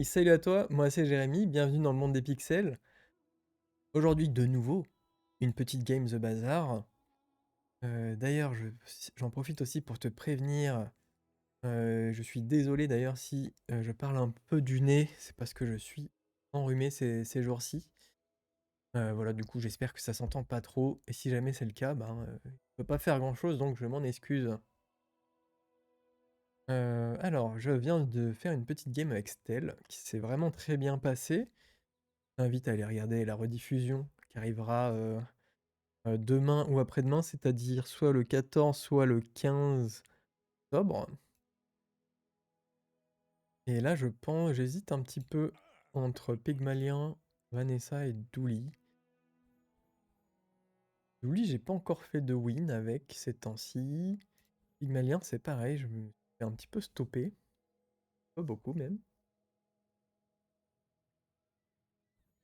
Et salut à toi, moi c'est Jérémy, bienvenue dans le monde des pixels. Aujourd'hui de nouveau, une petite game The Bazar. D'ailleurs, j'en profite aussi pour te prévenir, je suis désolé d'ailleurs si je parle un peu du nez, c'est parce que je suis enrhumé ces jours-ci. Voilà, du coup j'espère que ça s'entend pas trop, et si jamais c'est le cas, ben, je peux pas faire grand-chose, donc je m'en excuse. Alors, je viens de faire une petite game avec Stell, qui s'est vraiment très bien passée. Je t'invite à aller regarder la rediffusion qui arrivera demain ou après-demain, c'est-à-dire soit le 14, soit le 15 octobre. Et là, j'hésite un petit peu entre Pygmalion, Vanessa et Dooley. Dooley, j'ai pas encore fait de win avec ces temps-ci. Pygmalion, c'est pareil, je me fais un petit peu stopper. Pas beaucoup même.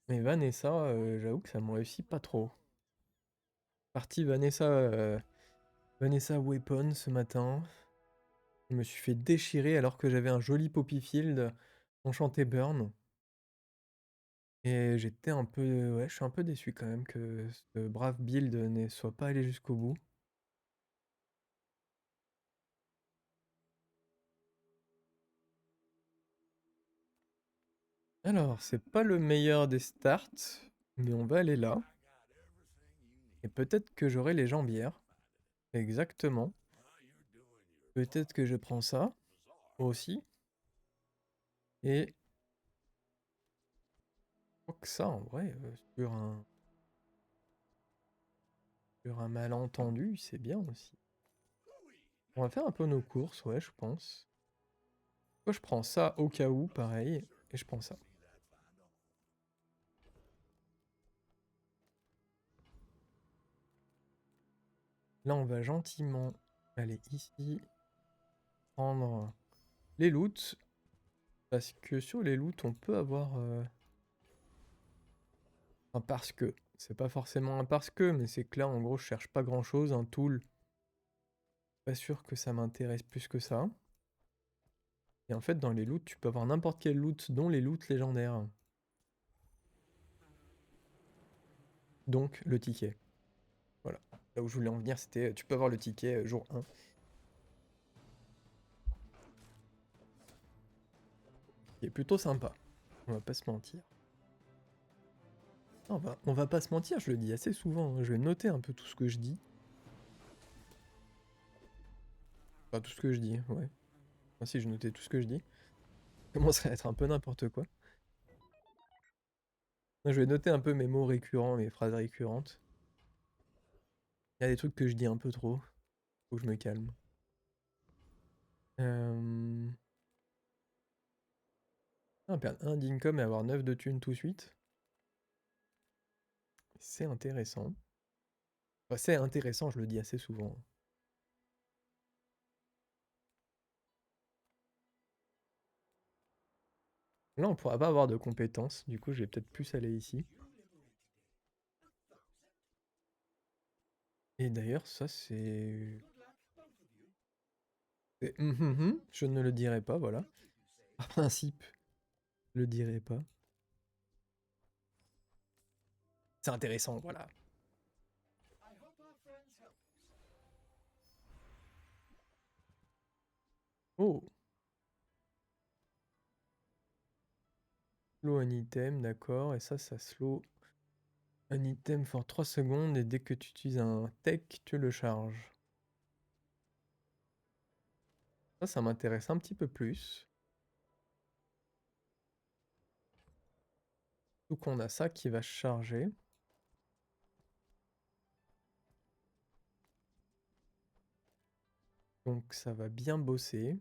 Mais Vanessa, j'avoue que ça me réussit pas trop. Partie Vanessa Weapon ce matin. Je me suis fait déchirer alors que j'avais un joli Poppy Field enchanté Burn. Et j'étais un peu, ouais, je suis un peu déçu quand même que ce brave build ne soit pas allé jusqu'au bout. Alors, c'est pas le meilleur des starts, mais on va aller là. Et peut-être que j'aurai les jambières. Exactement. Peut-être que je prends ça aussi. Et je crois que ça, en vrai, sur un malentendu, c'est bien aussi. On va faire un peu nos courses, ouais, je pense. Moi, je prends ça au cas où, pareil, et je prends ça. Là, on va gentiment aller ici, prendre les loots, parce que sur les loots, on peut avoir un parce que. C'est pas forcément un parce que, mais c'est que là, en gros, je cherche pas grand-chose, un tool. Pas sûr que ça m'intéresse plus que ça. Et en fait, dans les loots, tu peux avoir n'importe quel loot, dont les loots légendaires. Donc, le ticket. Voilà. Là où je voulais en venir, c'était tu peux avoir le ticket jour 1. Qui est plutôt sympa. On va pas se mentir. On va pas se mentir, je le dis assez souvent, hein. Je vais noter un peu tout ce que je dis. Enfin, tout ce que je dis, ouais. Enfin, si je notais tout ce que je dis. Ça commence à être un peu n'importe quoi. Je vais noter un peu mes mots récurrents, mes phrases récurrentes. Il y a des trucs que je dis un peu trop. Faut que je me calme. Euh... Perdre 1 d'income et avoir 9 de thunes tout de suite. C'est intéressant. Enfin, c'est intéressant, je le dis assez souvent. Là, on pourra pas avoir de compétences. Du coup, je vais peut-être plus aller ici. Et d'ailleurs, ça, c'est... Je ne le dirai pas, voilà. Par principe, je le dirai pas. C'est intéressant, voilà. Oh, slow un item, d'accord. Et ça slow un item for 3 secondes. Et dès que tu utilises un tech, tu le charges. Ça m'intéresse un petit peu plus. Donc on a ça qui va charger. Donc ça va bien bosser.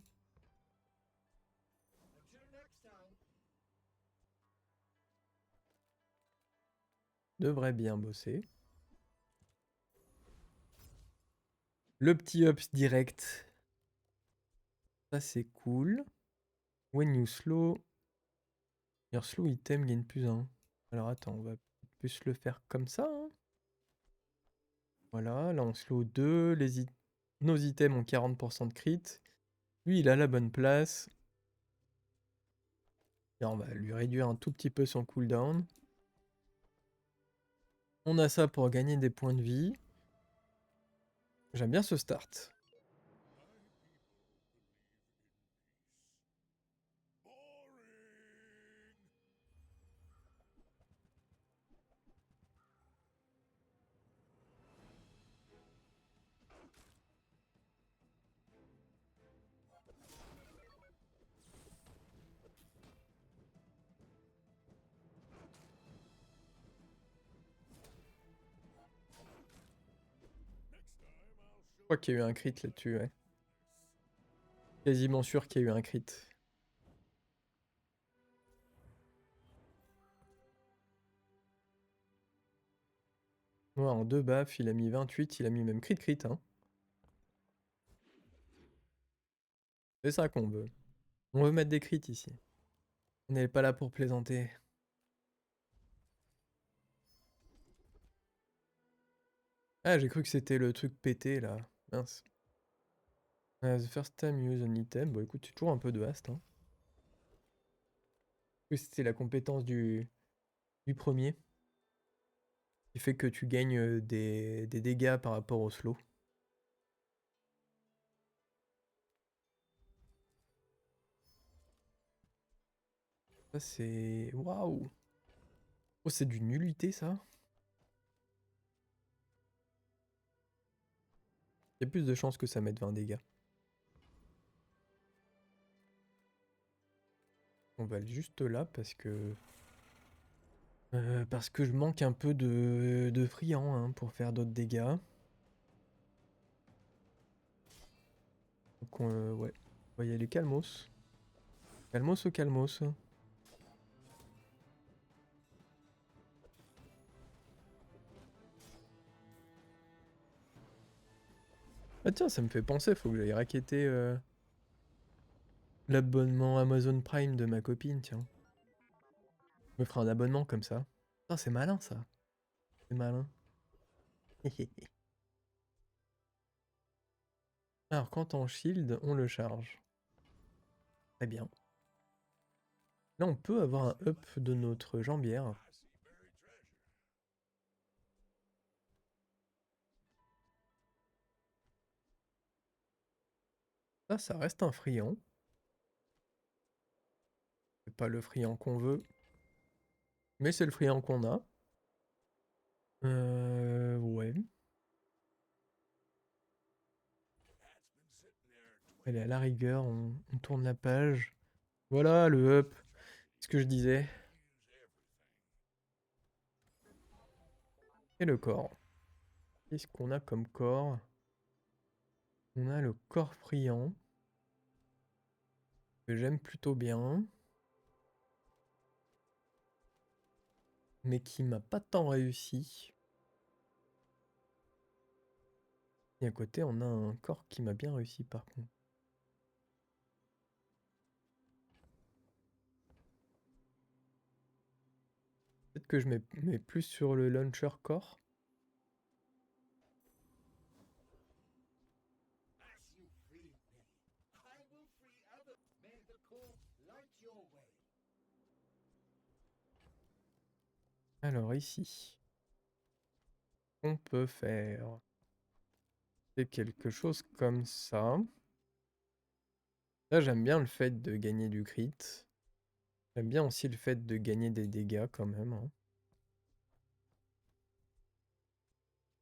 Devrait bien bosser. Le petit ups direct. Ça c'est cool. When you slow. Your slow item gain plus 1. Alors attends, on va plus le faire comme ça, hein. Voilà, là on slow 2. Nos items ont 40% de crit. Lui il a la bonne place. Et on va lui réduire un tout petit peu son cooldown. On a ça pour gagner des points de vie. J'aime bien ce start. Je crois qu'il y a eu un crit là-dessus, ouais. Quasiment sûr qu'il y a eu un crit. Ouais, en 2 baffes, il a mis 28, il a mis même crit, hein. C'est ça qu'on veut. On veut mettre des crits ici. On n'est pas là pour plaisanter. Ah, j'ai cru que c'était le truc pété, là. Mince. The first time you use an item. Bon, écoute, c'est toujours un peu de haste, hein. Oui, c'était la compétence du premier. Qui fait que tu gagnes des dégâts par rapport au slow. Ça, c'est... Waouh! Oh, c'est d'une nullité, ça. Il y a plus de chances que ça mette 20 dégâts. On va aller juste là parce que je manque un peu de friand hein, pour faire d'autres dégâts. Donc ouais, on va y aller calmos. Calmos ou calmos. Ah tiens, ça me fait penser, faut que j'aille racketter l'abonnement Amazon Prime de ma copine, tiens. Je me ferai un abonnement comme ça. Ah, c'est malin ça. C'est malin. Alors quand on shield, on le charge. Très bien. Là, on peut avoir un up de notre jambière. Ça reste un friand. C'est pas le friand qu'on veut. Mais c'est le friand qu'on a. Ouais. Allez, à la rigueur, on tourne la page. Voilà, le up. Ce que je disais. Et le corps. Qu'est-ce qu'on a comme corps? On a le corps friand. Que j'aime plutôt bien. Mais qui m'a pas tant réussi. Et à côté, on a un corps qui m'a bien réussi par contre. Peut-être que je mets plus sur le launcher corps. Alors ici, on peut faire quelque chose comme ça. Là, j'aime bien le fait de gagner du crit. J'aime bien aussi le fait de gagner des dégâts quand même, hein.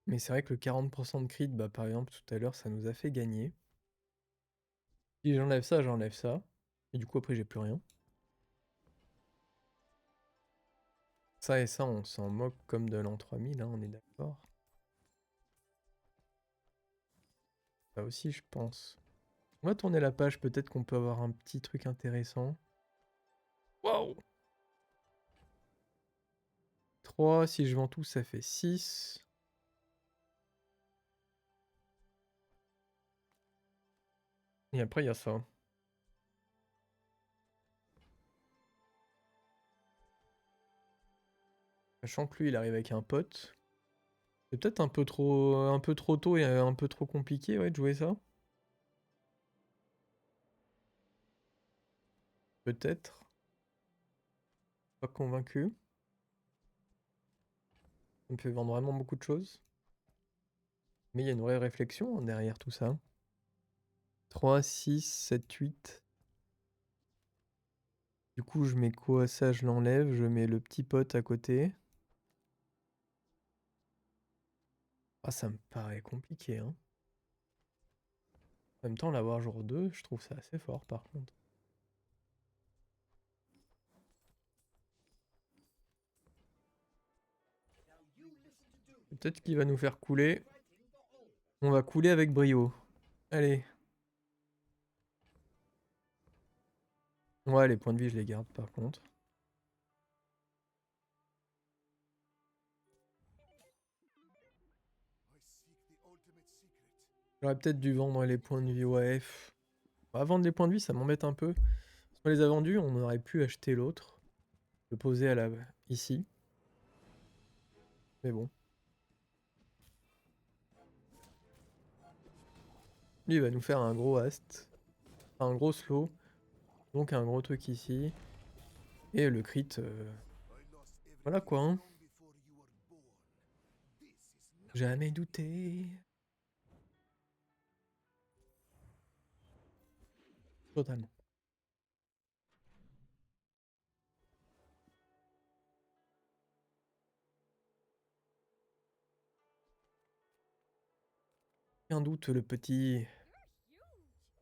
Mais c'est vrai que le 40% de crit, bah, par exemple, tout à l'heure, ça nous a fait gagner. Si j'enlève ça, j'enlève ça. Et du coup, après, j'ai plus rien. Ça et ça, on s'en moque comme de l'an 3000, hein, on est d'accord. Ça aussi, je pense. On va tourner la page, peut-être qu'on peut avoir un petit truc intéressant. Waouh! 3, si je vends tout, ça fait 6. Et après, il y a ça. Sachant que lui, il arrive avec un pote. C'est peut-être un peu trop tôt et un peu trop compliqué, ouais, de jouer ça. Peut-être. Pas convaincu. Ça me fait vendre vraiment beaucoup de choses. Mais il y a une vraie réflexion hein, derrière tout ça. 3, 6, 7, 8. Du coup, je mets quoi ça, je l'enlève. Je mets le petit pote à côté. Ah, ça me paraît compliqué, hein. En même temps, l'avoir jour 2, je trouve ça assez fort, par contre. Peut-être qu'il va nous faire couler. On va couler avec brio. Allez. Ouais, les points de vie, je les garde, par contre. J'aurais peut-être dû vendre les points de vie, ouais. Bah, vendre les points de vie, ça m'embête un peu. Si on les a vendus, on aurait pu acheter l'autre. Le poser à ici. Mais bon. Lui, il va nous faire un gros hast. Un gros slow. Donc un gros truc ici. Et le crit. Voilà quoi. Hein. Jamais douté. Totalement. Aucun doute, le petit.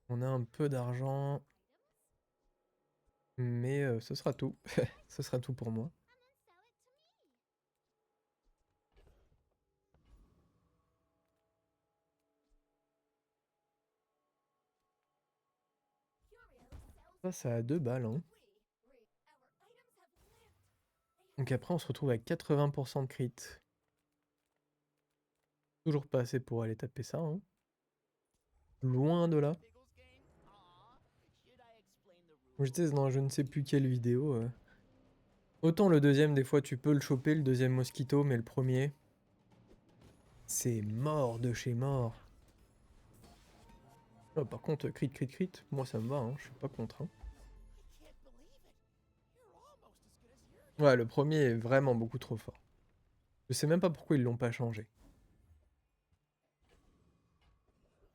On a un peu d'argent. Mais ce sera tout. Ce sera tout pour moi. Ça a 2 balles. Hein. Donc après, on se retrouve avec 80% de crit. Toujours pas assez pour aller taper ça. Hein. Loin de là. J'étais dans je ne sais plus quelle vidéo. Autant le deuxième, des fois, tu peux le choper, le deuxième mosquito, mais le premier... C'est mort de chez mort. Oh, par contre, crit, crit, crit, moi ça me va, hein, je suis pas contre. Hein. Ouais, le premier est vraiment beaucoup trop fort. Je sais même pas pourquoi ils l'ont pas changé.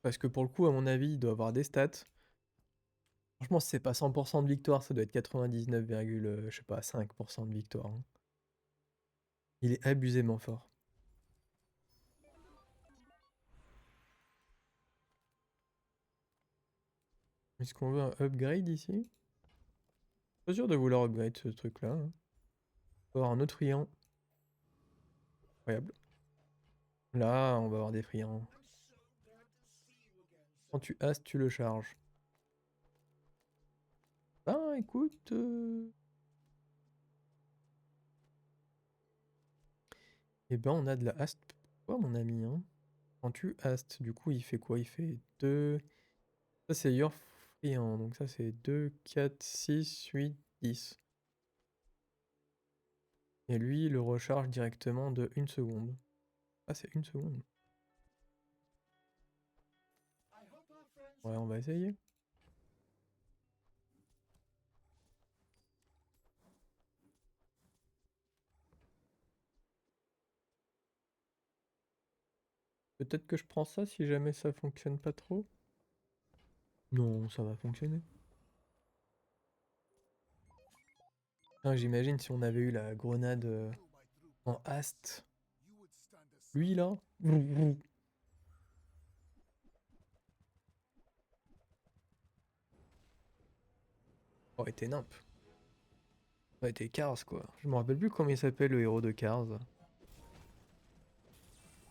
Parce que pour le coup, à mon avis, il doit avoir des stats. Franchement, si c'est pas 100% de victoire, ça doit être 99, je sais pas, 5% de victoire. Hein. Il est abusément fort. Est-ce qu'on veut un upgrade ici? Pas sûr de vouloir upgrade ce truc-là. Hein. On va avoir un autre friand. Incroyable. Là, on va avoir des friands. Quand tu as, tu le charges. Ben écoute... Eh ben on a de la haste. Pourquoi mon ami hein? Quand tu haste, du coup il fait quoi? Il fait 2... Ça c'est your friand, donc ça c'est 2, 4, 6, 8, 10. Et lui il le recharge directement de 1 seconde. Ah c'est 1 seconde. Ouais on va essayer. Peut-être que je prends ça si jamais ça fonctionne pas trop. Non, ça va fonctionner. Ah, j'imagine si on avait eu la grenade en haste. Lui là. Aurait été nimp. Ça aurait été Cars quoi. Je me rappelle plus comment il s'appelle le héros de Cars. Il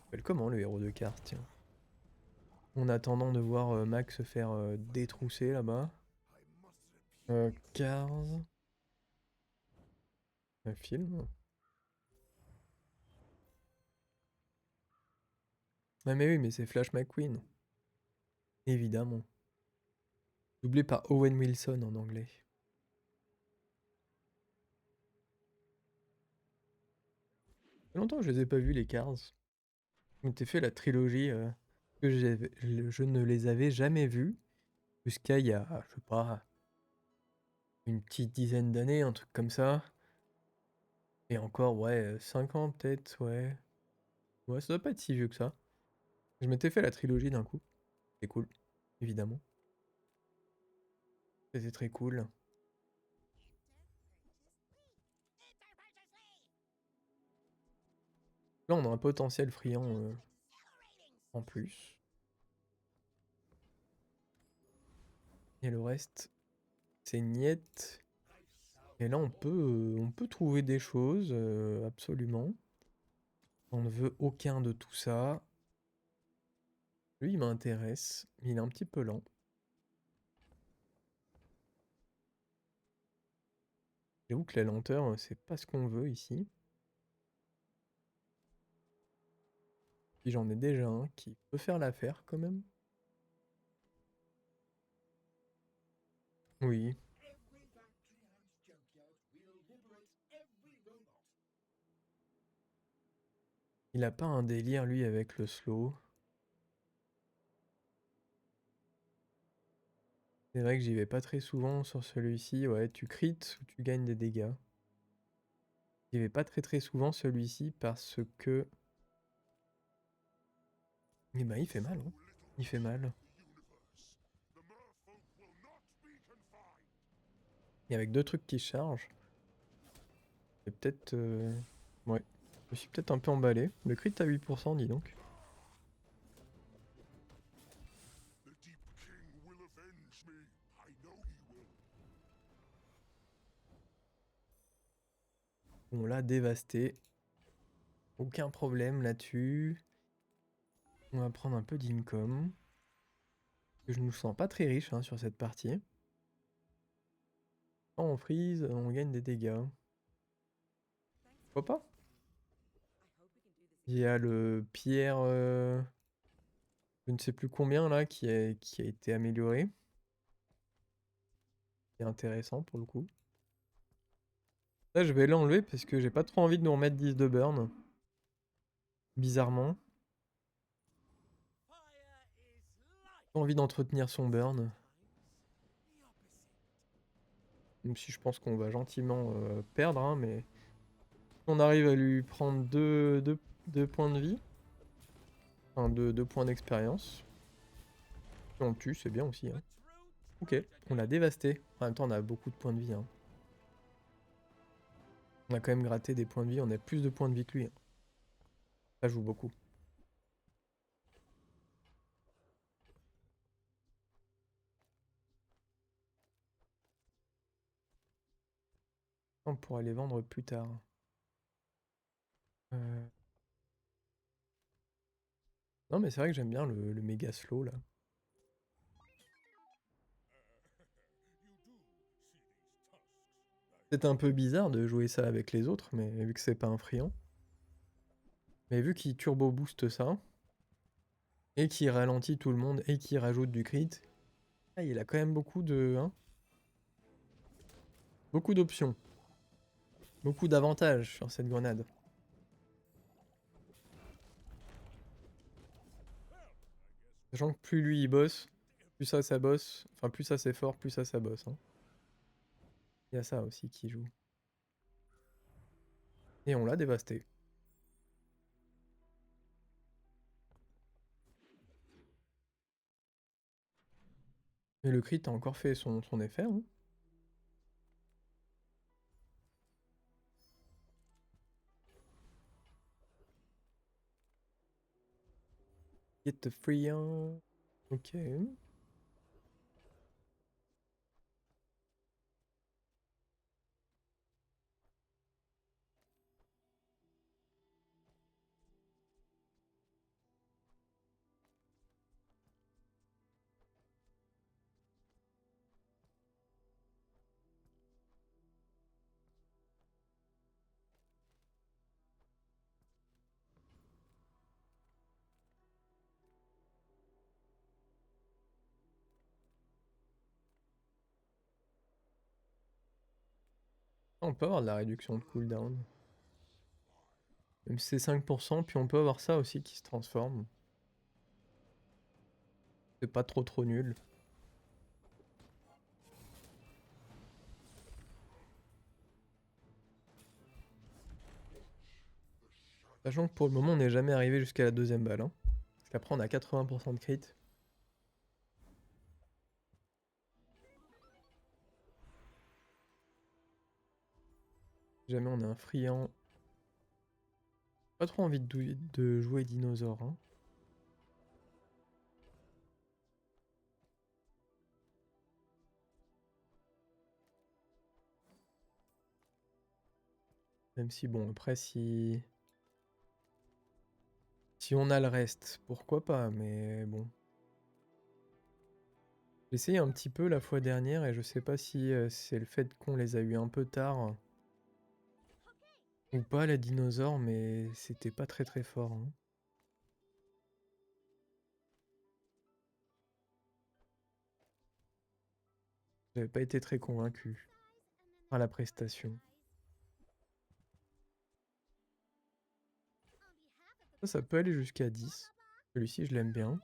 s'appelle comment le héros de Cars, tiens. En attendant de voir Max se faire détrousser là-bas. Cars. Un film. Ah mais oui, mais c'est Flash McQueen. Évidemment. Doublé par Owen Wilson en anglais. Ça fait longtemps que je les ai pas vus les Cars. Je m'étais fait la trilogie que je ne les avais jamais vus. Jusqu'à il y a, je sais pas, une petite dizaine d'années, un truc comme ça. Et encore, ouais, 5 ans peut-être, ouais. Ouais, ça doit pas être si vieux que ça. Je m'étais fait la trilogie d'un coup. C'est cool, évidemment. C'était très cool. Là, on a un potentiel friand en plus. Et le reste, c'est niet. Et là, on peut trouver des choses, absolument. On ne veut aucun de tout ça. Lui, il m'intéresse. Il est un petit peu lent. J'avoue que la lenteur, c'est pas ce qu'on veut ici. Puis j'en ai déjà un qui peut faire l'affaire quand même. Oui. Il a pas un délire, lui, avec le slow. C'est vrai que j'y vais pas très souvent sur celui-ci. Ouais, tu crit ou tu gagnes des dégâts. J'y vais pas très souvent celui-ci parce que... Eh ben, il fait mal, hein. Il fait mal. Et avec deux trucs qui chargent, c'est peut-être... Ouais. Je me suis peut-être un peu emballé. Le crit à 8%, dis donc. On l'a dévasté. Aucun problème là-dessus. On va prendre un peu d'income. Je ne nous sens pas très riche, hein, sur cette partie. Quand on freeze, on gagne des dégâts. Pourquoi pas? Il y a le pierre... je ne sais plus combien là qui a été amélioré. C'est intéressant pour le coup. Là, je vais l'enlever parce que j'ai pas trop envie de nous remettre 10 de burn. Bizarrement. Pas envie d'entretenir son burn. Même si je pense qu'on va gentiment perdre, hein, mais... On arrive à lui prendre 2 points de vie. Enfin, 2 points d'expérience. Si on le tue, c'est bien aussi, hein. Ok, on l'a dévasté. En même temps, on a beaucoup de points de vie, hein. On a quand même gratté des points de vie. On a plus de points de vie que lui, hein. Ça joue beaucoup. On pourra les vendre plus tard. Euh, Non, mais c'est vrai que j'aime bien le méga slow là. C'est un peu bizarre de jouer ça avec les autres, mais vu que c'est pas un friand. Mais vu qu'il turbo booste ça, et qu'il ralentit tout le monde, et qu'il rajoute du crit, ah, il a quand même beaucoup de... hein, beaucoup d'options. Beaucoup d'avantages sur cette grenade. Sachant que plus lui il bosse, plus ça bosse. Enfin, plus ça c'est fort, plus ça bosse, hein. Il y a ça aussi qui joue. Et on l'a dévasté. Et le crit a encore fait son effet, hein. Get the free, hein. Ok. On peut avoir de la réduction de cooldown. Même si c'est 5%, puis on peut avoir ça aussi qui se transforme. C'est pas trop nul. Sachant que pour le moment, on n'est jamais arrivé jusqu'à la deuxième balle. Hein. Parce qu'après, on a 80% de crit. Si jamais on est un friand. Pas trop envie de jouer dinosaure. Hein. Même si, bon, après, si on a le reste, pourquoi pas, mais bon. J'ai essayé un petit peu la fois dernière et je sais pas si c'est le fait qu'on les a eu un peu tard ou pas, les dinosaures, mais c'était pas très très fort. Hein. J'avais pas été très convaincu par la prestation. Ça peut aller jusqu'à 10. Celui-ci, je l'aime bien.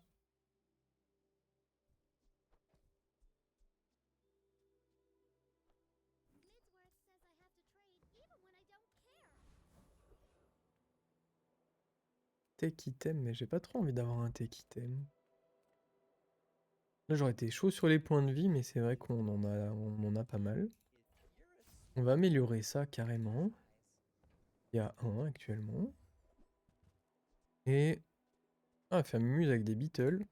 Tech item, mais j'ai pas trop envie d'avoir un tech item. Là, j'aurais été chaud sur les points de vie, mais c'est vrai qu'on en a pas mal. On va améliorer ça carrément. Il y a 1 actuellement. Et on va faire muse avec des Beetles.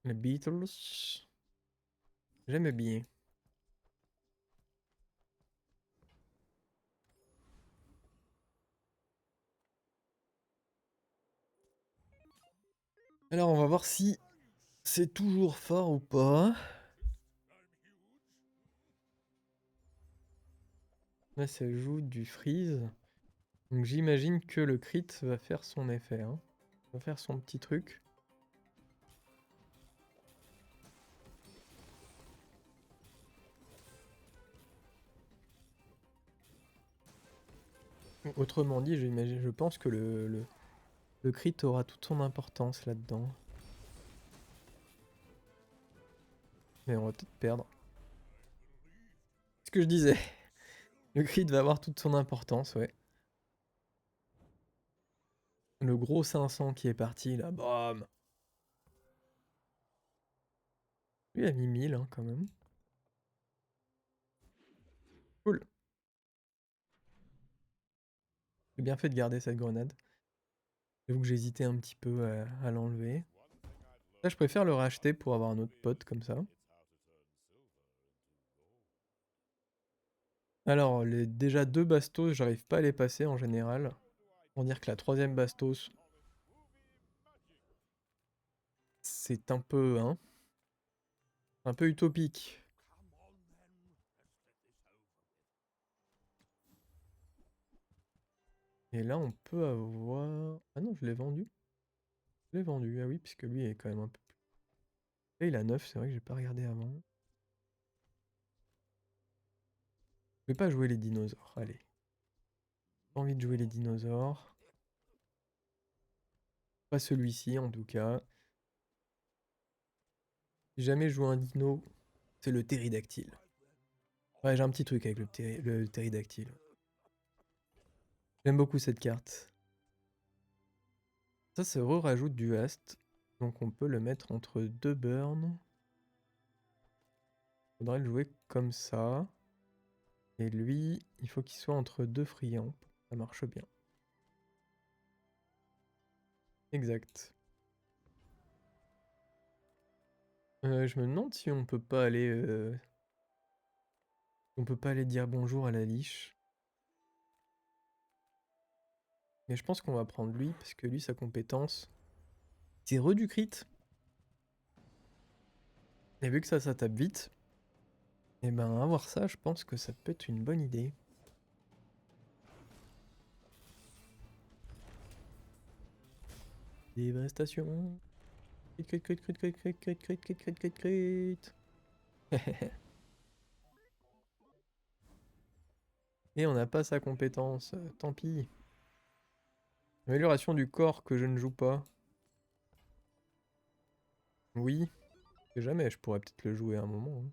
Les Beatles. J'aime bien. Alors on va voir si c'est toujours fort ou pas. Là ça joue du freeze. Donc j'imagine que le crit va faire son effet. Hein. Va faire son petit truc. Autrement dit, je pense que le crit aura toute son importance là-dedans. Mais on va peut-être perdre. C'est ce que je disais. Le crit va avoir toute son importance, ouais. Le gros 500 qui est parti là, bam. Lui a mis 1000 hein, quand même. Cool. J'ai bien fait de garder cette grenade. J'avoue que j'hésitais un petit peu à l'enlever. Là, je préfère le racheter pour avoir un autre pote comme ça. Alors, les déjà 2 bastos, j'arrive pas à les passer en général. Pour dire que la 3ème bastos, c'est hein, un peu utopique. Et là, on peut avoir... Ah non, je l'ai vendu. Je l'ai vendu, ah oui, puisque lui est quand même un peu plus... Là, il a 9, c'est vrai que j'ai pas regardé avant. Je vais pas jouer les dinosaures, allez. Pas envie de jouer les dinosaures. Pas celui-ci, en tout cas. Si jamais je joue un dino, c'est le ptérodactyle. Ouais, j'ai un petit truc avec le ptérodactyle. J'aime beaucoup cette carte. Ça rajoute du hast. Donc on peut le mettre entre 2 burns. Faudrait le jouer comme ça. Et lui, il faut qu'il soit entre 2 friands. Ça marche bien. Exact. Je me demande si on peut pas aller... on peut pas aller dire bonjour à la liche. Mais je pense qu'on va prendre lui, parce que lui, sa compétence, c'est du crit. Et vu que ça tape vite, et ben avoir ça, je pense que ça peut être une bonne idée. Dévastation. Crit, crit, crit, crit, crit, crit, crit, crit, crit, crit, crit. Et on n'a pas sa compétence, tant pis. Amélioration du corps que je ne joue pas. Oui, je sais jamais, je pourrais peut-être le jouer à un moment. Hein.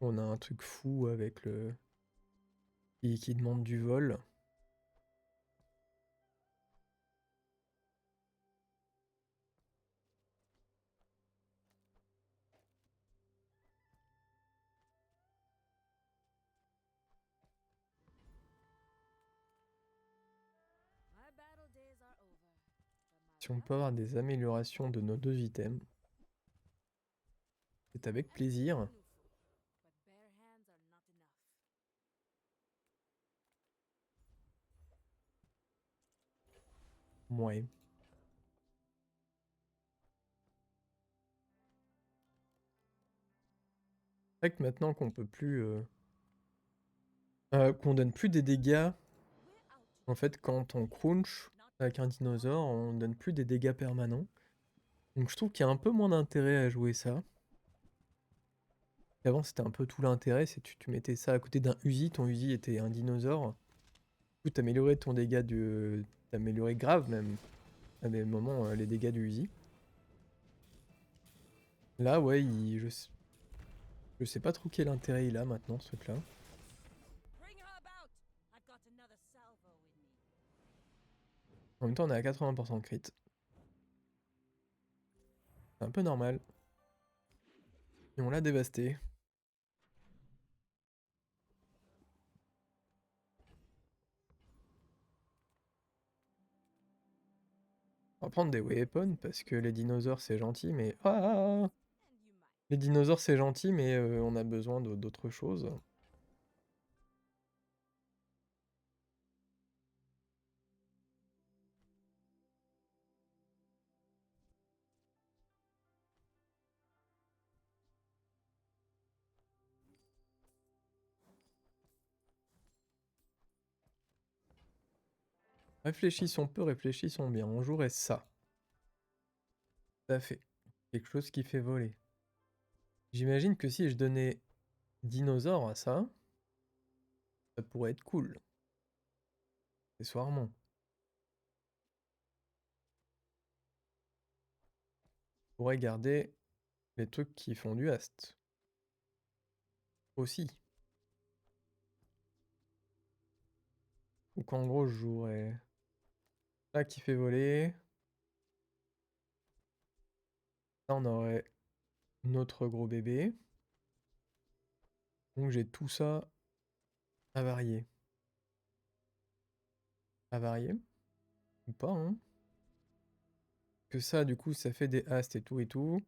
On a un truc fou avec le qui demande du vol. Si on peut avoir des améliorations de nos deux items, c'est avec plaisir. Ouais. C'est vrai que maintenant qu'on peut plus... qu'on donne plus des dégâts, en fait, quand on crunch avec un dinosaure, on donne plus des dégâts permanents. Donc je trouve qu'il y a un peu moins d'intérêt à jouer ça. Avant, c'était un peu tout l'intérêt, c'est tu mettais ça à côté d'un Uzi, ton Uzi était un dinosaure. Du coup, t'améliorais ton dégât du... T'améliorais grave même, à des moments, les dégâts du Uzi. Là, ouais, je sais pas trop quel intérêt il a maintenant, ce truc-là. En même temps, on est à 80% de crit. C'est un peu normal. Et on l'a dévasté. On va prendre des weapons parce que les dinosaures c'est gentil, mais... Ah, les dinosaures c'est gentil, mais on a besoin d'autre chose. Réfléchissons peu, réfléchissons bien. On jouerait ça. Tout à fait. Quelque chose qui fait voler. J'imagine que si je donnais dinosaure à ça, ça pourrait être cool. Accessoirement. On pourrait garder les trucs qui font du ast. Aussi. Ou qu'en gros je jouerais ça qui fait voler. Là on aurait notre gros bébé. Donc j'ai tout ça à varier. À varier. Ou pas, hein. Que ça, du coup, ça fait des astes et tout et tout.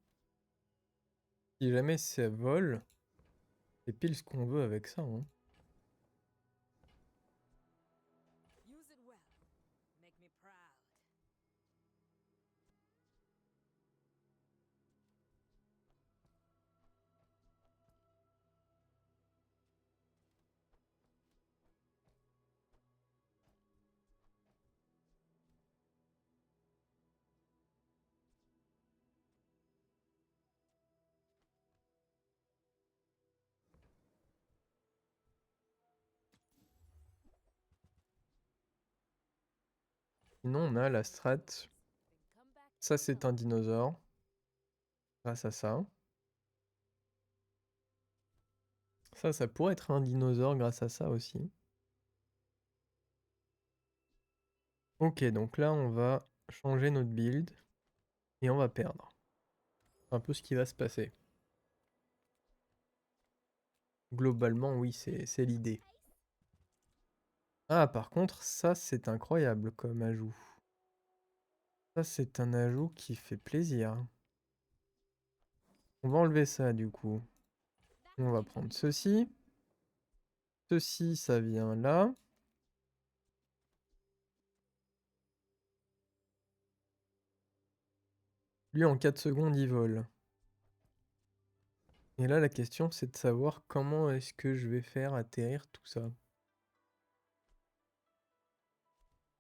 Si jamais ça vole, c'est pile ce qu'on veut avec ça, hein. Sinon, on a la strat. Ça, c'est un dinosaure. Grâce à ça. Ça pourrait être un dinosaure grâce à ça aussi. Ok, donc là, on va changer notre build. Et on va perdre. C'est un peu ce qui va se passer. Globalement, oui, c'est l'idée. Ah, par contre, ça, c'est incroyable comme ajout. Ça, c'est un ajout qui fait plaisir. On va enlever ça, du coup. On va prendre ceci. Ceci, ça vient là. Lui, en 4 secondes, il vole. Et là, la question, c'est de savoir comment est-ce que je vais faire atterrir tout ça.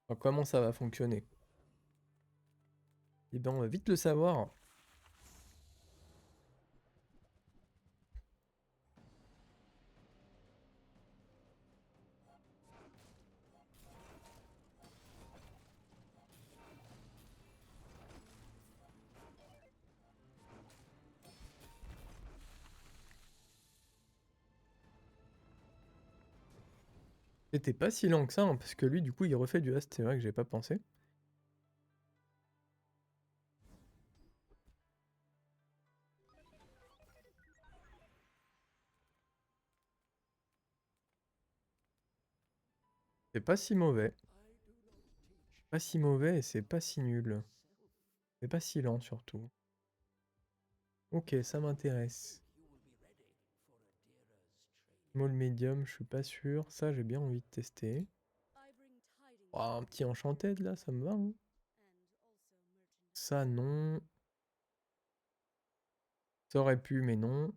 Enfin, comment ça va fonctionner. Eh bien, on va vite le savoir. C'était pas si lent que ça, hein, parce que lui, du coup, il refait du Hast, c'est vrai que j'ai pas pensé. C'est pas si mauvais. Pas si mauvais et c'est pas si nul. C'est pas si lent, surtout. Ok, ça m'intéresse. Small medium, je suis pas sûr. Ça, j'ai bien envie de tester. Oh, un petit enchanted, là, ça me va, hein. Ça, non. Ça aurait pu, mais non.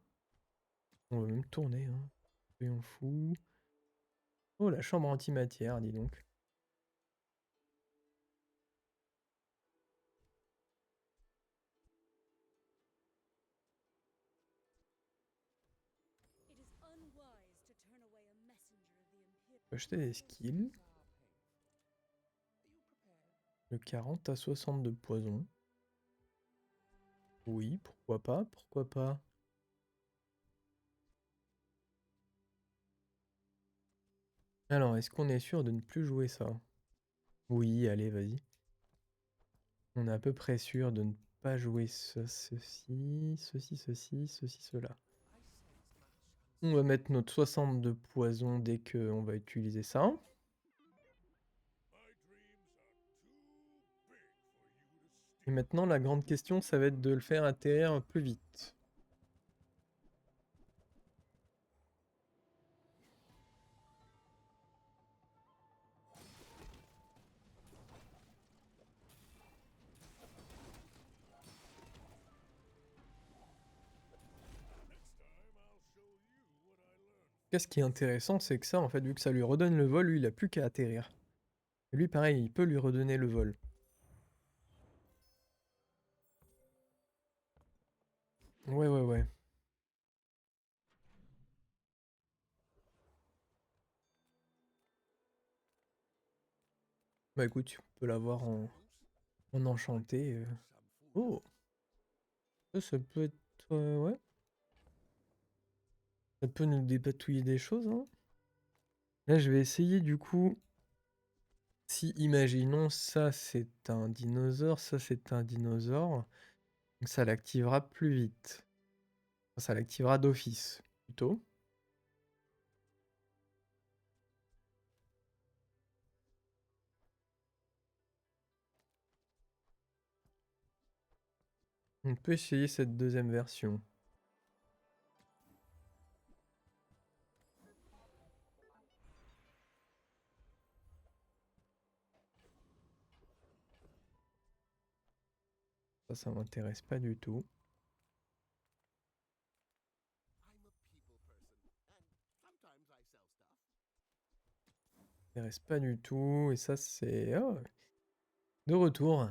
On va même tourner, hein. Soyons fous. Oh, la chambre antimatière, dis donc. On peut acheter des skills. Le 40 à 60 de poison. Oui, pourquoi pas, pourquoi pas. Alors, est-ce qu'on est sûr de ne plus jouer ça? Oui, allez, vas-y. On est à peu près sûr de ne pas jouer ceci, cela. On va mettre notre 60 de poison dès qu'on va utiliser ça. Et maintenant, la grande question, ça va être de le faire atterrir plus vite. Qu'est-ce qui est intéressant, c'est que ça, en fait, vu que ça lui redonne le vol, lui, il a plus qu'à atterrir. Et lui, pareil, il peut lui redonner le vol. Ouais, ouais, ouais. Bah écoute, tu peux l'avoir en enchanté. Oh, ça peut être... ouais. Ça peut nous dépatouiller des choses, hein. Là, je vais essayer, du coup... Si, imaginons, ça, c'est un dinosaure, ça, c'est un dinosaure. Donc ça l'activera plus vite. Ça l'activera d'office, plutôt. On peut essayer cette deuxième version. Ça m'intéresse pas du tout. Ça m'intéresse pas du tout. Et ça, c'est... Oh, de retour.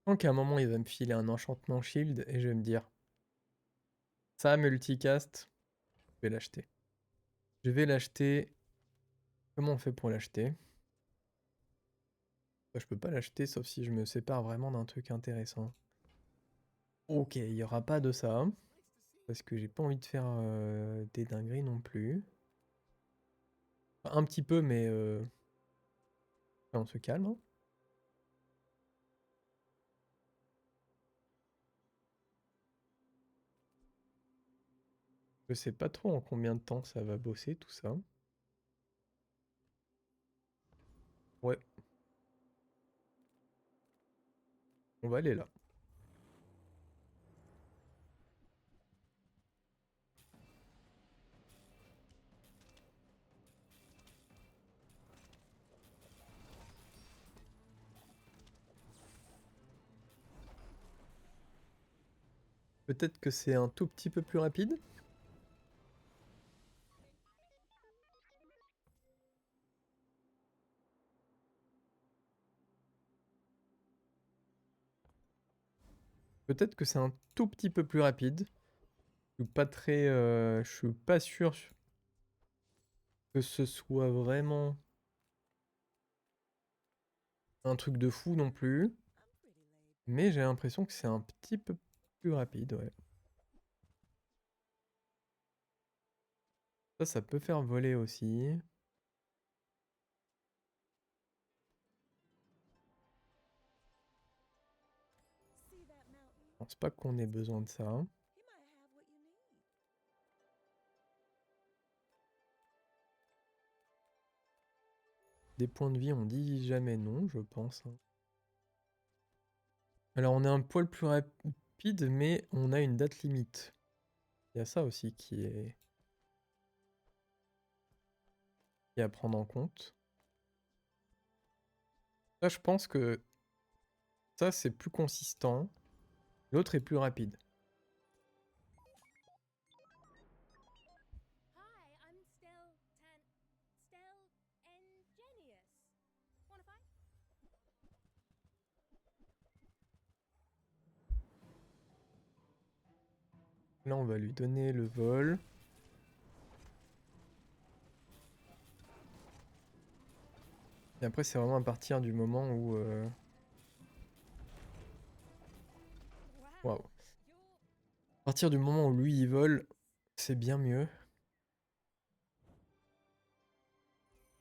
Donc à un moment, il va me filer un enchantement shield et je vais me dire... Ça, multicast, je vais l'acheter. Je vais l'acheter... Comment on fait pour l'acheter? Bah, je peux pas l'acheter sauf si je me sépare vraiment d'un truc intéressant. Ok, il y aura pas de ça. Parce que j'ai pas envie de faire des dingueries non plus. Enfin, un petit peu, mais on se calme, hein. Je sais pas trop en combien de temps ça va bosser tout ça. Ouais, on va aller là. Peut-être que c'est un tout petit peu plus rapide. Peut-être que c'est un tout petit peu plus rapide. Je suis pas très... je suis pas sûr que ce soit vraiment un truc de fou non plus. Mais j'ai l'impression que c'est un petit peu plus rapide, ouais. Ça peut faire voler aussi. Je pense pas qu'on ait besoin de ça. Des points de vie, on dit jamais non, je pense, hein. Alors on est un poil plus rapide, mais on a une date limite. Il y a ça aussi qui est à prendre en compte. Ça, je pense que ça, c'est plus consistant. L'autre est plus rapide. Là, on va lui donner le vol. Et après, c'est vraiment à partir du moment où... Waouh. À partir du moment où lui, il vole, c'est bien mieux.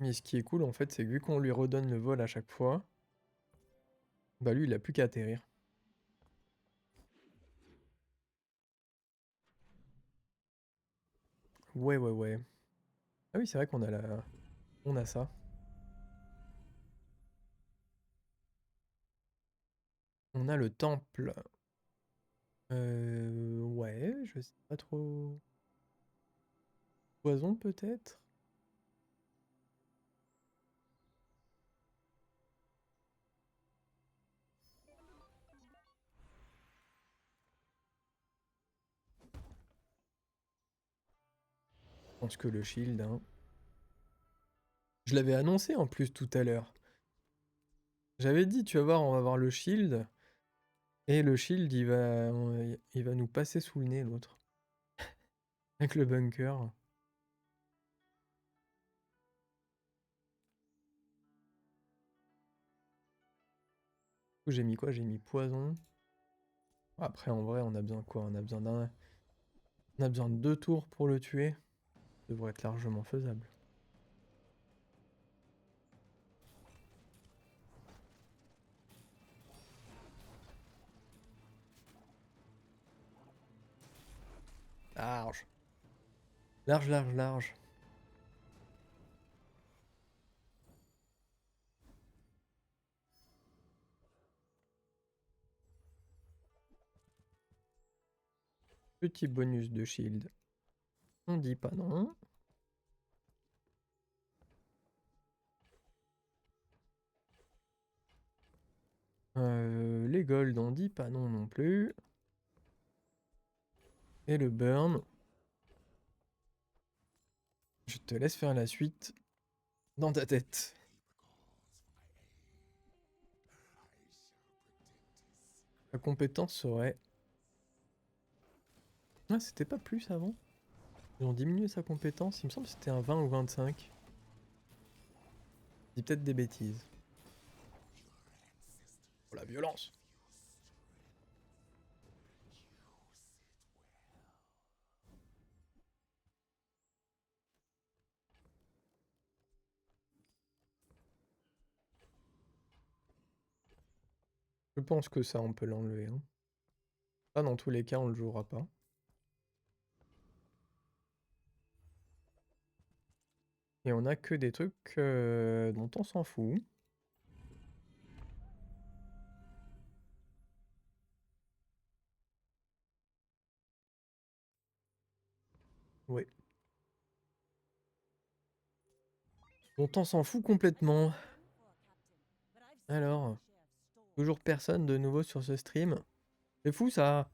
Mais ce qui est cool, en fait, c'est que vu qu'on lui redonne le vol à chaque fois, bah lui, il a plus qu'à atterrir. Ouais, ouais, ouais. Ah oui, c'est vrai qu'on a la... On a ça. On a le temple. Ouais, je sais pas trop... Poison, peut-être? Je pense que le shield, hein. Je l'avais annoncé en plus tout à l'heure. J'avais dit, tu vas voir, on va voir le shield. Et le shield, il va nous passer sous le nez, l'autre. Avec le bunker. J'ai mis quoi? J'ai mis poison. Après, en vrai, on a besoin de quoi? On a besoin d'un... On a besoin de 2 tours pour le tuer. Ça devrait être largement faisable. Large. Large, large, large. Petit bonus de shield. On dit pas non. Les gold, on dit pas non non plus. Et le burn. Je te laisse faire la suite dans ta tête. La compétence serait... Ah, c'était pas plus avant? Ils ont diminué sa compétence, il me semble que c'était un 20 ou 25. Je dis peut-être des bêtises. Oh la violence! Je pense que ça, on peut l'enlever, hein. Ça, dans tous les cas, on le jouera pas. Et on a que des trucs dont on s'en fout. Ouais. Dont on s'en fout complètement. Alors, toujours personne de nouveau sur ce stream. C'est fou ça!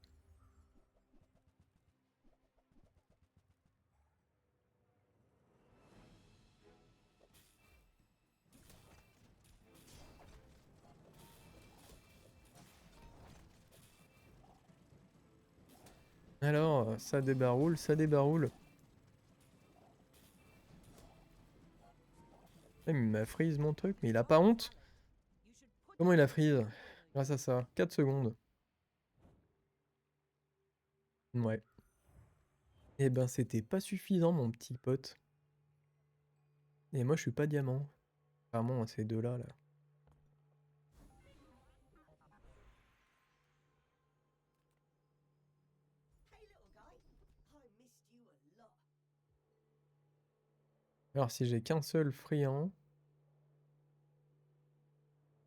Alors, ça débaroule, ça débaroule. Il m'a freeze mon truc, mais il a pas honte? Comment il a freeze? Grâce à ça. 4 secondes. Ouais. Eh ben, c'était pas suffisant, mon petit pote. Et moi, je suis pas diamant. Vraiment, ces deux-là, là. Alors, si j'ai qu'un seul friand...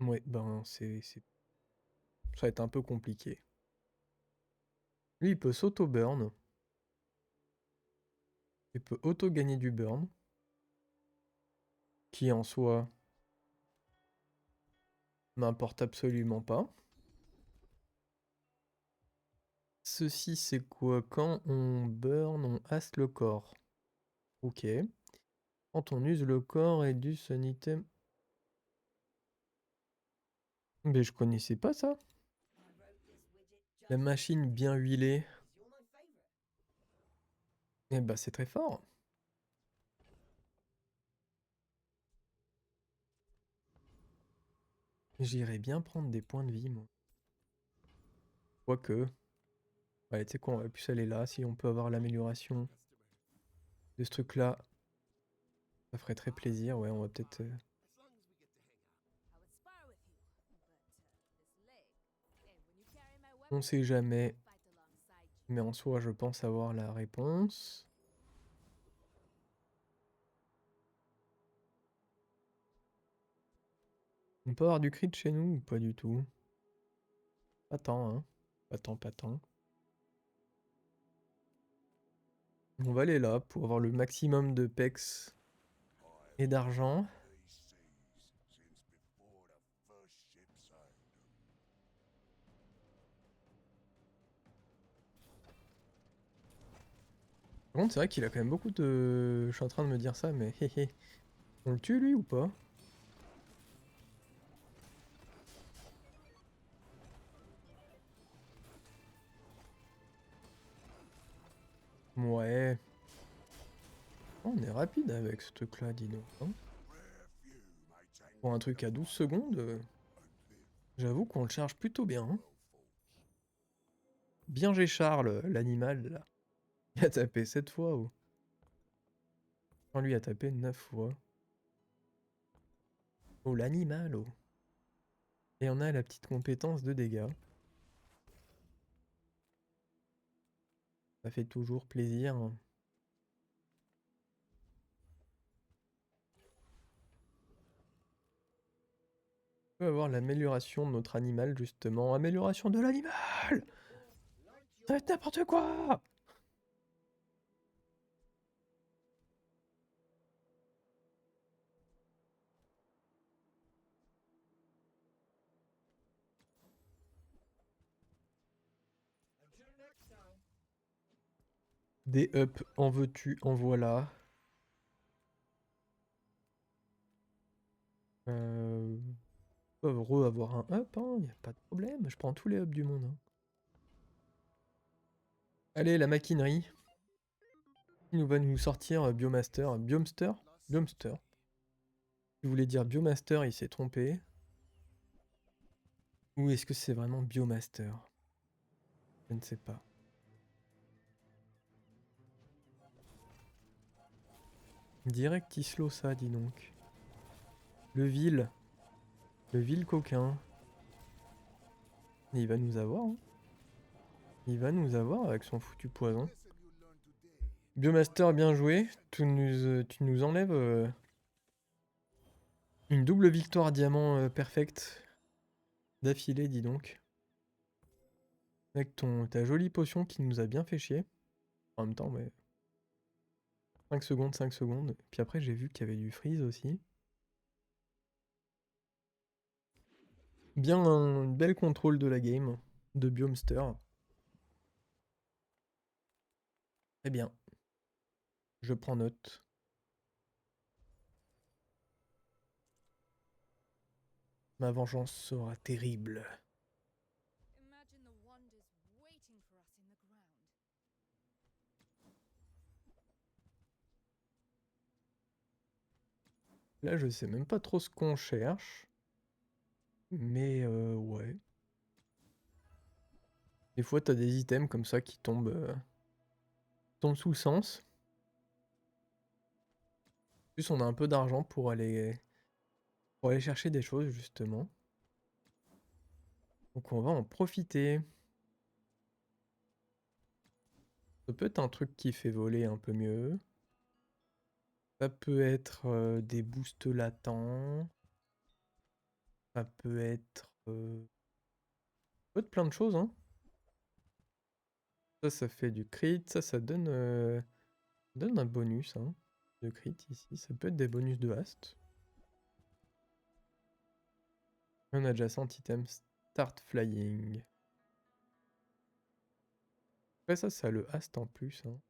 Ouais, ben, ça va être un peu compliqué. Lui, il peut s'auto-burn. Il peut auto-gagner du burn. Qui, en soi, m'importe absolument pas. Ceci, c'est quoi? Quand on burn, on haste le corps. Ok. Quand on use le corps et du sun item... Mais je connaissais pas ça. La machine bien huilée. Eh bah, c'est très fort. J'irais bien prendre des points de vie, moi. Quoique... Ouais, tu sais quoi, on va plus aller là. Si on peut avoir l'amélioration de ce truc-là, ça ferait très plaisir. Ouais, on va peut-être... On sait jamais. Mais en soi, je pense avoir la réponse. On peut avoir du crit chez nous ou pas du tout? Pas tant, hein. Pas tant, pas tant. On va aller là pour avoir le maximum de pex et d'argent. Par contre, c'est vrai qu'il a quand même beaucoup de... Je suis en train de me dire ça, mais hé hé. On le tue lui ou pas? Ouais. Oh, on est rapide avec ce truc-là, dis donc, hein. Pour un truc à 12 secondes, j'avoue qu'on le charge plutôt bien, hein. Bien j'ai Charles, l'animal, là. Il a tapé 7 fois, oh. Enfin, lui a tapé 9 fois. Oh, l'animal, oh. Et on a la petite compétence de dégâts. Ça fait toujours plaisir. On peut avoir l'amélioration de notre animal, justement. Amélioration de l'animal! Ça va être n'importe quoi! Des up, en veux-tu, en voilà. Peuvent avoir un up, hein, y a pas de problème. Je prends tous les ups du monde, hein. Allez, la maquinerie. Il nous va nous sortir Biomaster. Biomster? Biomster. Je voulais dire Biomaster, il s'est trompé. Ou est-ce que c'est vraiment Biomaster? Je ne sais pas. Direct Islo ça, dis donc. Le vil. Le vil coquin. Et il va nous avoir, hein. Il va nous avoir avec son foutu poison. Biomaster, bien joué. Tu nous enlèves une double victoire diamant perfecte d'affilée, dis donc. Avec ta jolie potion qui nous a bien fait chier. En même temps, mais 5 secondes, 5 secondes. Puis après, j'ai vu qu'il y avait du freeze aussi. Bien un bel contrôle de la game de Biomster. Très bien. Je prends note. Ma vengeance sera terrible. Là, je sais même pas trop ce qu'on cherche. Mais ouais. Des fois, t'as des items comme ça qui tombent Dans le sous-sens. En plus, on a un peu d'argent pour aller chercher des choses, justement. Donc on va en profiter. Ça peut être un truc qui fait voler un peu mieux. Ça peut être des boosts latents. Ça peut être... peut être plein de choses, hein. Ça fait du crit. Ça donne un bonus, hein, de crit ici. Ça peut être des bonus de haste. Un adjacent item start flying. Après ça a le haste en plus, hein.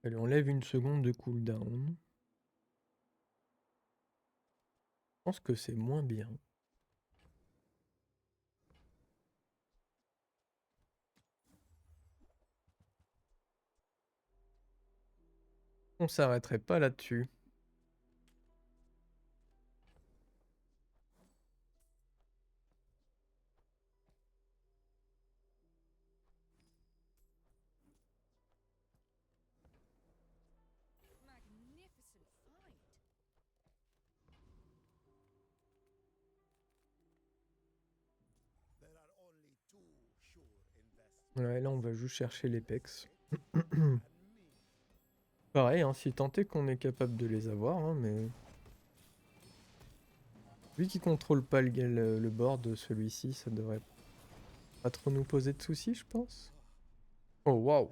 Ça lui enlève une seconde de cooldown. Je pense que c'est moins bien. On s'arrêterait pas là-dessus. Ouais, là on va juste chercher les pecs. Pareil, hein, si tant est qu'on est capable de les avoir, hein, mais... Vu qu'il contrôle pas le board, celui-ci, ça devrait pas trop nous poser de soucis, je pense. Oh, waouh!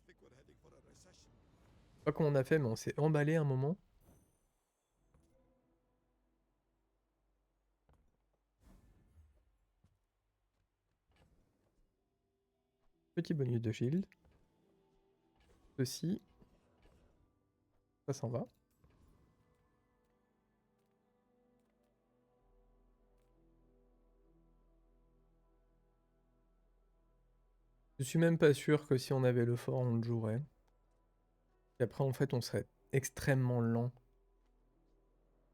Je sais pas comment on a fait, mais on s'est emballé un moment. Petit bonus de shield. Ceci. Ça s'en va. Je suis même pas sûr que si on avait le fort, on le jouerait. Et après, en fait, on serait extrêmement lent.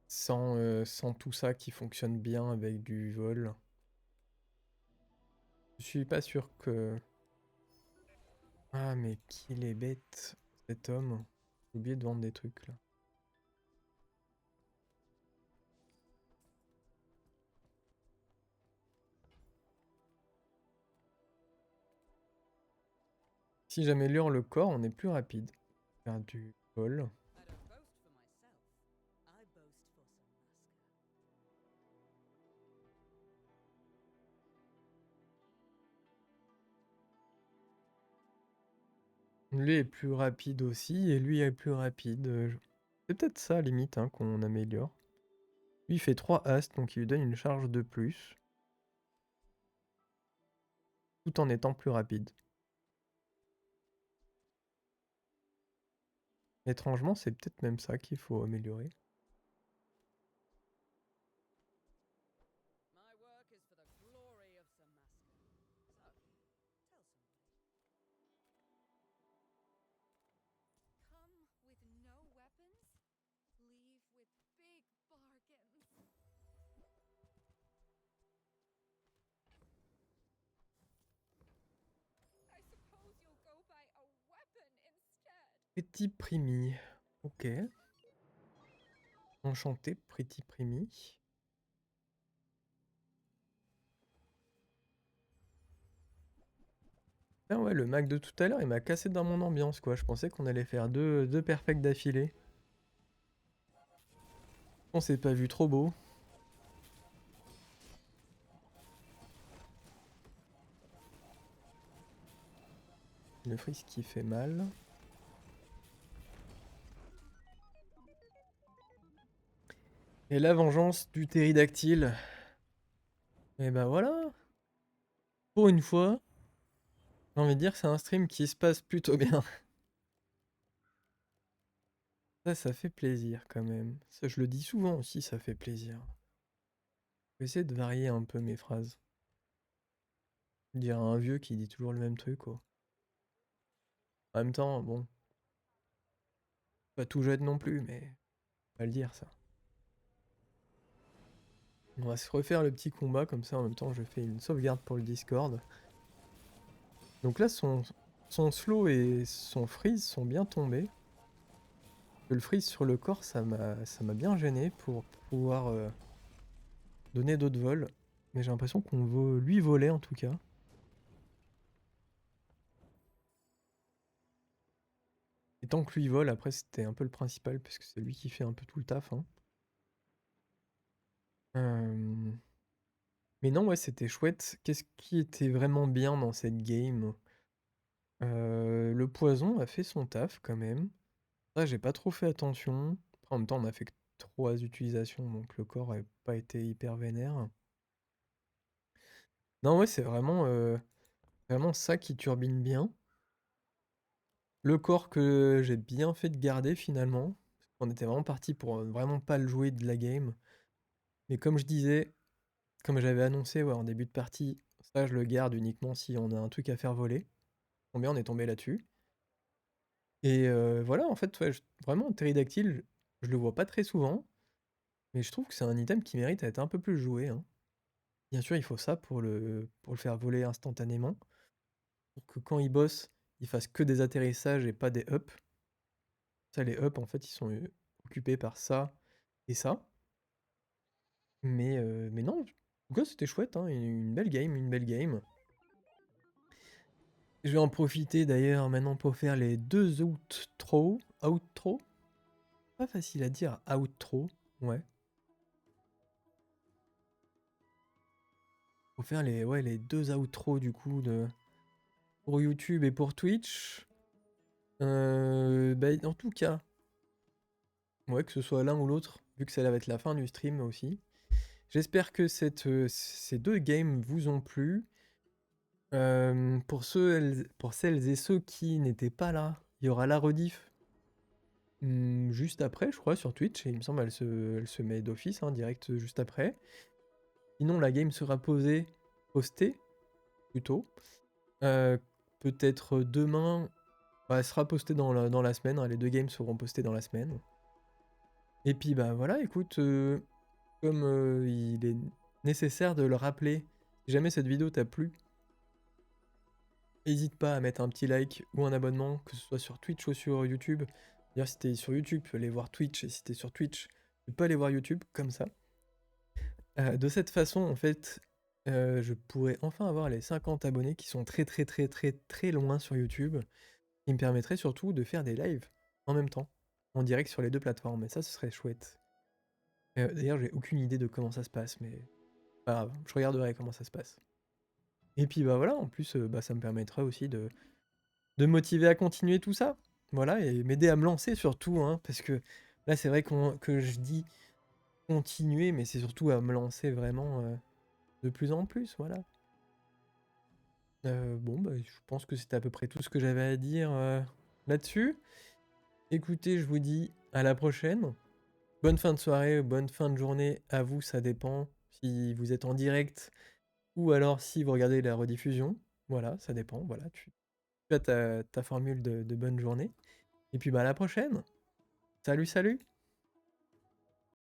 Sans tout ça qui fonctionne bien avec du vol. Je suis pas sûr que... Ah, mais qu'il est bête, cet homme. J'ai oublié de vendre des trucs, là. Si j'améliore le corps, on est plus rapide. Faire du vol. Lui est plus rapide aussi, et lui est plus rapide. C'est peut-être ça, limite, hein, qu'on améliore. Lui, il fait 3 astes, donc il lui donne une charge de plus. Tout en étant plus rapide. Étrangement, c'est peut-être même ça qu'il faut améliorer. Pretty Primi. Ok. Enchanté, Pretty Primi. Ah ouais, le Mac de tout à l'heure, il m'a cassé dans mon ambiance, quoi. Je pensais qu'on allait faire deux perfects d'affilée. On s'est pas vu trop beau. Le freeze qui fait mal. Et la vengeance du ptérodactyle. Et bah voilà. Pour une fois, j'ai envie de dire que c'est un stream qui se passe plutôt bien. Ça fait plaisir quand même. Ça, je le dis souvent aussi, ça fait plaisir. Je vais essayer de varier un peu mes phrases. Dire à un vieux qui dit toujours le même truc, quoi. En même temps, bon, pas tout jeune non plus, mais on va le dire ça. On va se refaire le petit combat, comme ça en même temps je fais une sauvegarde pour le Discord. Donc là son slow et son freeze sont bien tombés. Le freeze sur le corps ça m'a bien gêné pour pouvoir donner d'autres vols. Mais j'ai l'impression qu'on lui volait en tout cas. Et tant que lui vole, après c'était un peu le principal, parce que c'est lui qui fait un peu tout le taf. Hein. Mais non, ouais, c'était chouette. Qu'est-ce qui était vraiment bien dans cette game? Le poison a fait son taf quand même. Ça, j'ai pas trop fait attention. Après, en même temps, on a fait que 3 utilisations, donc le corps n'a pas été hyper vénère. Non, ouais, c'est vraiment ça qui turbine bien. Le corps que j'ai bien fait de garder finalement. On était vraiment parti pour vraiment pas le jouer de la game. Mais comme je disais, comme j'avais annoncé ouais, en début de partie, ça je le garde uniquement si on a un truc à faire voler. Combien on est tombé là-dessus. Et voilà, en fait, ouais, vraiment, Pterodactyle, je le vois pas très souvent, mais je trouve que c'est un item qui mérite à être un peu plus joué. Hein. Bien sûr, il faut ça pour le faire voler instantanément, pour que quand il bosse, il fasse que des atterrissages et pas des ups. Ça, les ups, en fait, ils sont occupés par ça et ça. Mais non, en tout cas, c'était chouette, hein, une belle game, une belle game. Je vais en profiter d'ailleurs maintenant pour faire les 2 outro. Outro? Pas facile à dire, outro, ouais. Faut faire les 2 outros du coup pour YouTube et pour Twitch. Bah, en tout cas, ouais, que ce soit l'un ou l'autre, vu que ça va être la fin du stream aussi. J'espère que ces 2 games vous ont plu. Pour celles et ceux qui n'étaient pas là, il y aura la rediff juste après, je crois, sur Twitch. Et il me semble elle se met d'office, hein, direct juste après. Sinon, la game sera postée, plutôt. Peut-être demain. Bah, elle sera postée dans la semaine, hein, les 2 games seront postés dans la semaine. Et puis bah voilà, écoute, comme il est nécessaire de le rappeler, si jamais cette vidéo t'a plu, n'hésite pas à mettre un petit like ou un abonnement, que ce soit sur Twitch ou sur YouTube. D'ailleurs, si t'es sur YouTube, tu peux aller voir Twitch, et si t'es sur Twitch, tu peux aller voir YouTube, comme ça. De cette façon, en fait, je pourrais enfin avoir les 50 abonnés qui sont très très très très très loin sur YouTube. Il me permettrait surtout de faire des lives en même temps, en direct sur les 2 plateformes, et ça, ce serait chouette. D'ailleurs, j'ai aucune idée de comment ça se passe, mais pas grave, je regarderai comment ça se passe. Et puis bah voilà, en plus, bah, ça me permettrait aussi de me motiver à continuer tout ça. Voilà, et m'aider à me lancer surtout, hein, parce que là, c'est vrai que je dis continuer, mais c'est surtout à me lancer vraiment de plus en plus, voilà. Bon, bah, je pense que c'était à peu près tout ce que j'avais à dire là-dessus. Écoutez, je vous dis à la prochaine. Bonne fin de soirée, bonne fin de journée à vous, ça dépend si vous êtes en direct ou alors si vous regardez la rediffusion. Voilà, ça dépend. Voilà, tu as ta formule de bonne journée. Et puis bah à la prochaine. Salut, salut!